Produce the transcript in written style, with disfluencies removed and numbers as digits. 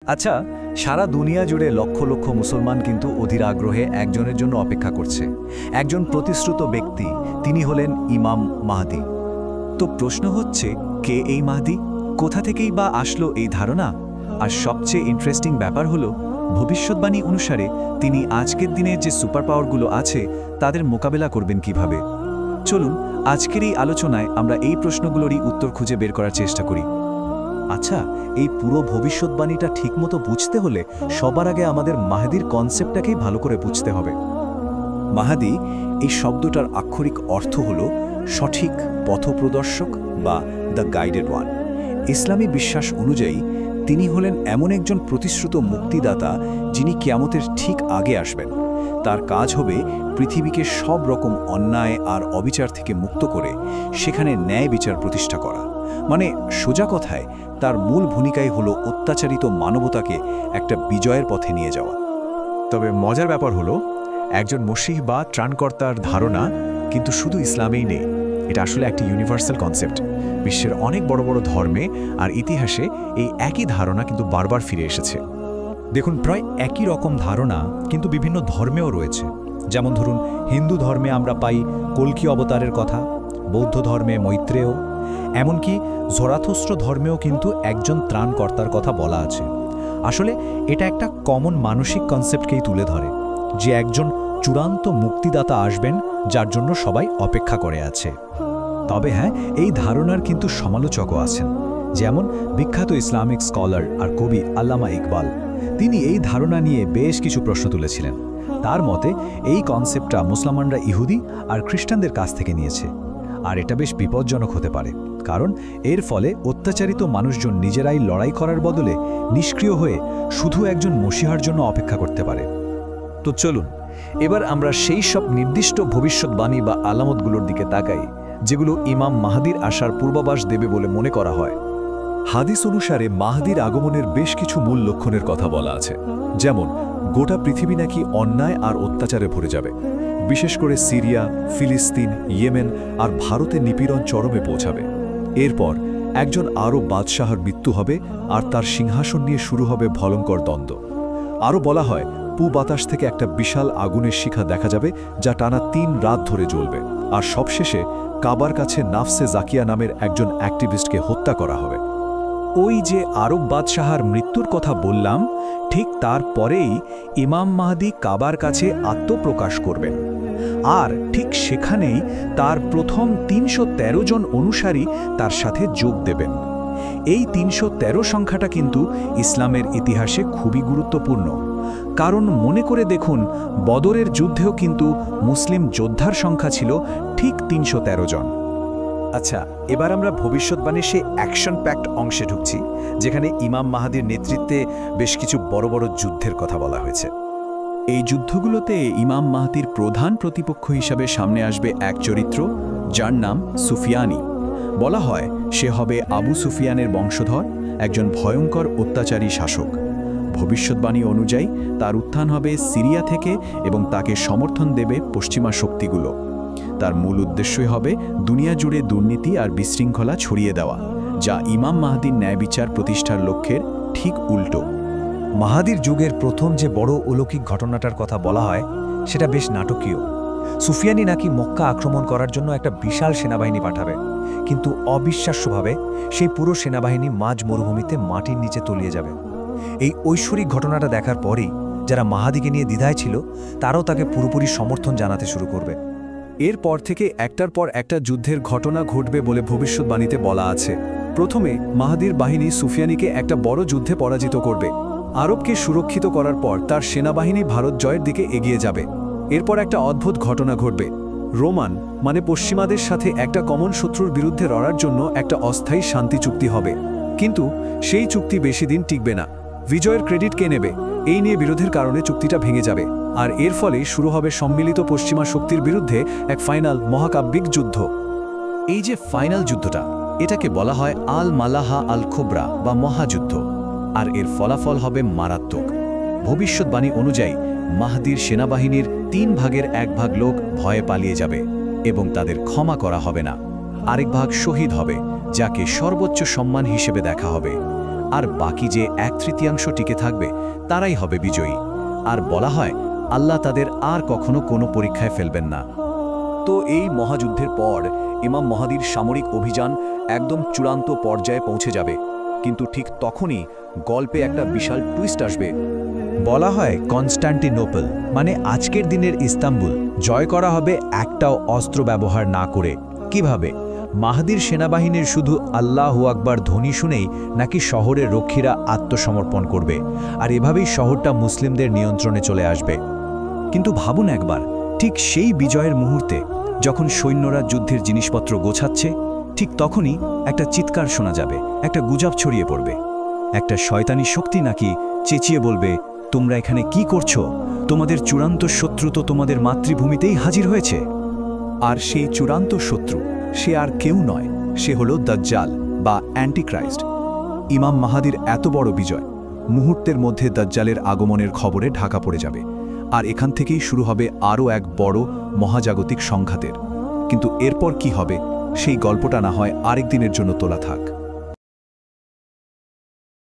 আচ্ছা, সারা দুনিয়া জুড়ে লক্ষ লক্ষ মুসলমান কিন্তু অধীর আগ্রহে একজনের জন্য অপেক্ষা করছে। একজন প্রতিশ্রুত ব্যক্তি, তিনি হলেন ইমাম মাহদী। তো প্রশ্ন হচ্ছে, কে এই মাহদী? কোথা থেকেই বা আসলো এই ধারণা? আর সবচেয়ে ইন্টারেস্টিং ব্যাপার হলো, ভবিষ্যৎবাণী অনুসারে তিনি আজকের দিনে যে সুপার পাওয়ারগুলো আছে তাদের মোকাবেলা করবেন কিভাবে। চলুন আজকের এই আলোচনায় আমরা এই প্রশ্নগুলোরই উত্তর খুঁজে বের করার চেষ্টা করি। আচ্ছা, এই পুরো ভবিষ্যৎবাণীটা ঠিকমতো বুঝতে হলে সবার আগে আমাদের মাহদীর কনসেপ্টটাকেই ভালো করে বুঝতে হবে। মাহদী এই শব্দটার আক্ষরিক অর্থ হল সঠিক পথপ্রদর্শক বা দ্য গাইডেড ওয়ান। ইসলামী বিশ্বাস অনুযায়ী তিনি হলেন এমন একজন প্রতিশ্রুত মুক্তিদাতা যিনি কিয়ামতের ঠিক আগে আসবেন। তার কাজ হবে পৃথিবীকে সব রকম অন্যায় আর অবিচার থেকে মুক্ত করে সেখানে ন্যায় বিচার প্রতিষ্ঠা করা। মানে সোজা কথায় তার মূল ভূমিকাই হলো অত্যাচারিত মানবতাকে একটা বিজয়ের পথে নিয়ে যাওয়া। তবে মজার ব্যাপার হলো, একজন মসিহ বা ত্রাণকর্তার ধারণা কিন্তু শুধু ইসলামেই নেই। এটা আসলে একটি ইউনিভার্সাল কনসেপ্ট। বিশ্বের অনেক বড় বড় ধর্মে আর ইতিহাসে এই একই ধারণা কিন্তু বারবার ফিরে এসেছে। দেখুন, প্রায় একই রকম ধারণা কিন্তু বিভিন্ন ধর্মেও রয়েছে। যেমন ধরুন, হিন্দু ধর্মে আমরা পাই কল্কি অবতারের কথা, বৌদ্ধ ধর্মে মৈত্রেয়, এমনকি জরাথুস্ট্র ধর্মেও কিন্তু একজন ত্রাণকর্তার কথা বলা আছে। আসলে এটা একটা কমন মানসিক কনসেপ্টকেই তুলে ধরে, যে একজন চূড়ান্ত মুক্তিদাতা আসবেন যার জন্য সবাই অপেক্ষা করে আছে। তবে হ্যাঁ, এই ধারণার কিন্তু সমালোচকও আছেন, যেমন বিখ্যাত ইসলামিক স্কলার আর কবি আল্লামা ইকবাল। তিনি এই ধারণা নিয়ে বেশ কিছু প্রশ্ন তুলেছিলেন। তার মতে এই কনসেপ্টটা মুসলমানরা ইহুদি আর খ্রিস্টানদের কাছ থেকে নিয়েছে। আর এটা বেশ বিপজ্জনক হতে পারে, কারণ এর ফলে অত্যাচারিত মানুষজন নিজেরাই লড়াই করার বদলে নিষ্ক্রিয় হয়ে শুধু একজন মসিহার জন্য অপেক্ষা করতে পারে। তো চলুন এবার আমরা সেই সব নির্দিষ্ট ভবিষ্যৎবাণী বা আলামতগুলোর দিকে তাকাই যেগুলো ইমাম মাহদীর আসার পূর্বাভাস দেবে বলে মনে করা হয়। হাদিস অনুসারে মাহদীর আগমনের বেশ কিছু মূল লক্ষণের কথা বলা আছে। যেমন, গোটা পৃথিবী নাকি অন্যায় আর অত্যাচারে ভরে যাবে। বিশেষ করে সিরিয়া, ফিলিস্তিন, ইয়েমেন আর ভারতে নিপীড়ন চরমে পৌঁছাবে। এরপর একজন আরব বাদশাহর মৃত্যু হবে আর তার সিংহাসন নিয়ে শুরু হবে ভয়ঙ্কর দ্বন্দ্ব। আরও বলা হয়, বাতাস থেকে একটা বিশাল আগুনের শিখা দেখা যাবে যা টানা 3 রাত ধরে জ্বলবে। আর সবশেষে কাবার কাছে নাফসে জাকিয়া নামের একজন অ্যাক্টিভিস্টকে হত্যা করা হবে। ওই যে আরব বাদশাহার মৃত্যুর কথা বললাম, ঠিক তারপরেই ইমাম মাহদী কাবার কাছে আত্মপ্রকাশ করবেন। আর ঠিক সেখানেই তার প্রথম ৩১৩ জন অনুসারী তার সাথে যোগ দেবেন। এই ৩১৩ সংখ্যাটা কিন্তু ইসলামের ইতিহাসে খুবই গুরুত্বপূর্ণ, কারণ মনে করে দেখুন, বদরের যুদ্ধেও কিন্তু মুসলিম যোদ্ধার সংখ্যা ছিল ঠিক ৩১৩ জন। আচ্ছা, এবার আমরা ভবিষ্যৎবাণীর সেই অ্যাকশন প্যাক্ট অংশে ঢুকছি, যেখানে ইমাম মাহদীর নেতৃত্বে বেশ কিছু বড় বড় যুদ্ধের কথা বলা হয়েছে। এই যুদ্ধগুলোতে ইমাম মাহদীর প্রধান প্রতিপক্ষ হিসাবে সামনে আসবে এক চরিত্র, যার নাম সুফিয়ানি। বলা হয় সে হবে আবু সুফিয়ানের বংশধর, একজন ভয়ঙ্কর অত্যাচারী শাসক। ভবিষ্যৎবাণী অনুযায়ী তার উত্থান হবে সিরিয়া থেকে এবং তাকে সমর্থন দেবে পশ্চিমা শক্তিগুলো। তার মূল উদ্দেশ্যই হবে দুনিয়া জুড়ে দুর্নীতি আর বিশৃঙ্খলা ছড়িয়ে দেওয়া, যা ইমাম মাহদীর ন্যায় বিচার প্রতিষ্ঠার লক্ষ্যের ঠিক উল্টো। মাহাদীর যুগের প্রথম যে বড় অলৌকিক ঘটনাটার কথা বলা হয় সেটা বেশ নাটকীয়। সুফিয়ানি নাকি মক্কা আক্রমণ করার জন্য একটা বিশাল সেনাবাহিনী পাঠাবে, কিন্তু অবিশ্বাস্যভাবে সেই পুরো সেনাবাহিনী মাঝ মরুভূমিতে মাটির নিচে তলিয়ে যাবে। এই ঐশ্বরিক ঘটনাটা দেখার পরেই যারা মাহাদীকে নিয়ে দ্বিধায় ছিল তারাও তাকে পুরোপুরি সমর্থন জানাতে শুরু করবে। এরপর থেকে একটার পর একটা যুদ্ধের ঘটনা ঘটবে বলে ভবিষ্যৎবাণীতে বলা আছে। প্রথমে মাহদীর বাহিনী সুফিয়ানিকে একটা বড় যুদ্ধে পরাজিত করবে। আরবকে সুরক্ষিত করার পর তার সেনাবাহিনী ভারত জয়ের দিকে এগিয়ে যাবে। এরপর একটা অদ্ভুত ঘটনা ঘটবে। রোমান মানে পশ্চিমাদের সাথে একটা কমন শত্রুর বিরুদ্ধে লড়ার জন্য একটা অস্থায়ী শান্তি চুক্তি হবে, কিন্তু সেই চুক্তি বেশি দিন টিকবে না। বিজয়ের ক্রেডিট কে নেবে, এই নিয়ে বিরোধের কারণে চুক্তিটা ভেঙে যাবে। আর এর ফলে শুরু হবে সম্মিলিত পশ্চিমা শক্তির বিরুদ্ধে এক ফাইনাল মহাকাব্যিক যুদ্ধ। এই যে ফাইনাল যুদ্ধটা, এটাকে বলা হয় আল মালাহা আল খুবরা বা মহাযুদ্ধ। আর এর ফলাফল হবে মারাত্মক। ভবিষ্যৎবাণী অনুযায়ী মাহদীর সেনাবাহিনীর 3 ভাগের 1 ভাগ লোক ভয়ে পালিয়ে যাবে এবং তাদের ক্ষমা করা হবে না। আরেক ভাগ শহীদ হবে, যাকে সর্বোচ্চ সম্মান হিসেবে দেখা হবে। আর বাকি যে 1/3 টিকে থাকবে তারাই হবে বিজয়ী। আর বলা হয় আল্লাহ তাদের আর কখনো কোনো পরীক্ষায় ফেলবেন না। তো এই মহাযুদ্ধের পর ইমাম মাহদীর সামরিক অভিযান একদম চূড়ান্ত পর্যায়ে পৌঁছে যাবে, কিন্তু ঠিক তখনই গল্পে একটা বিশাল টুইস্ট আসবে। বলা হয় কনস্টান্টিনোপল মানে আজকের দিনের ইস্তাম্বুল জয় করা হবে একটাও অস্ত্র ব্যবহার না করে। কিভাবে? মাহদীর সেনাবাহিনীর শুধু আল্লাহু আকবার ধ্বনি শুনেই নাকি শহরের রক্ষীরা আত্মসমর্পণ করবে, আর এভাবেই শহরটা মুসলিমদের নিয়ন্ত্রণে চলে আসবে। কিন্তু ভাবুন একবার, ঠিক সেই বিজয়ের মুহূর্তে যখন সৈন্যরা যুদ্ধের জিনিসপত্র গোছাচ্ছে, ঠিক তখনই একটা চিৎকার শোনা যাবে, একটা গুজব ছড়িয়ে পড়বে। একটা শয়তানি শক্তি নাকি চেঁচিয়ে বলবে, তোমরা এখানে কি করছো? তোমাদের চূড়ান্ত শত্রু তো তোমাদের মাতৃভূমিতেই হাজির হয়েছে। আর সেই চূড়ান্ত শত্রু সে আর কেউ নয়, সে হলো দাজ্জাল বা অ্যান্টিক্রাইস্ট। ইমাম মাহদীর এত বড় বিজয়, মুহূর্তের মধ্যে দাজ্জালের আগমনের খবরে ঢাকা পড়ে যাবে, আর এখান থেকেই শুরু হবে আরও এক বড় মহাজাগতিক সংঘাতের। কিন্তু এরপর কি হবে, সেই গল্পটা না হয় আরেক দিনের জন্য তোলা থাক।